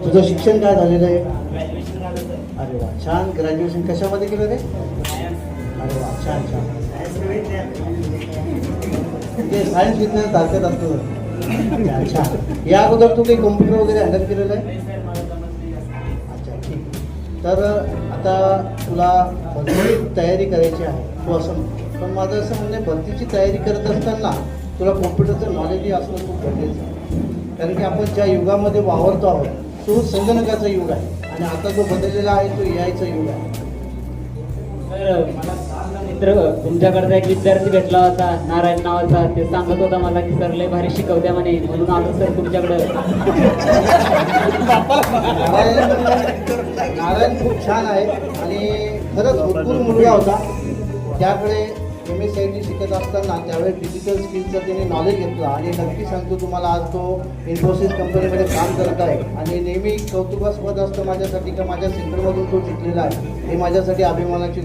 तुझं शिक्षण काय झालेलं आहे? अरे वा, छान. ग्रॅज्युएशन कशामध्ये केलं रे? अरे वा, छान छान. ते सायन्स विज्ञान सारखंच असतं. छान. या अगोदर तू काही कॉम्प्युटर वगैरे हँडल केलेलं आहे? अच्छा, ठीक. तर आता तुला भरतीची तयारी करायची आहे तू असं म्हणतो. पण माझं असं म्हणणं आहे, भरतीची तयारी करत असताना तुला कॉम्प्युटरचं नॉलेजही असणं खूप गरजेचं आहे. कारण की आपण ज्या युगामध्ये वावरतो आहोत तो संगणकाचा युग आहे आणि आता जो बदललेला आहे तो AI चा युग आहे. तर मला मित्र तुमच्याकडचा एक विद्यार्थी भेटला होता नारायण नावाचा. ते सांगत होता मला की सर लय भारी शिकवत्या म्हणे, म्हणून आलो सर तुमच्याकडं. नारायण खूप छान आहे आणि खरंच भरपूर मुलगा होता. त्याकडे MSIT शिकत असताना त्यावेळेस डिजिटल स्किलचं त्याने नॉलेज घेतलं आणि नक्की सांगतो तुम्हाला आज तो इन्फोसिस कंपनीमध्ये काम करत आहे आणि नेहमी कौतुकास्पद असतं माझ्यासाठी का माझ्या सेंटरमधून तो शिकलेला आहे. हे माझ्यासाठी अभिमानाची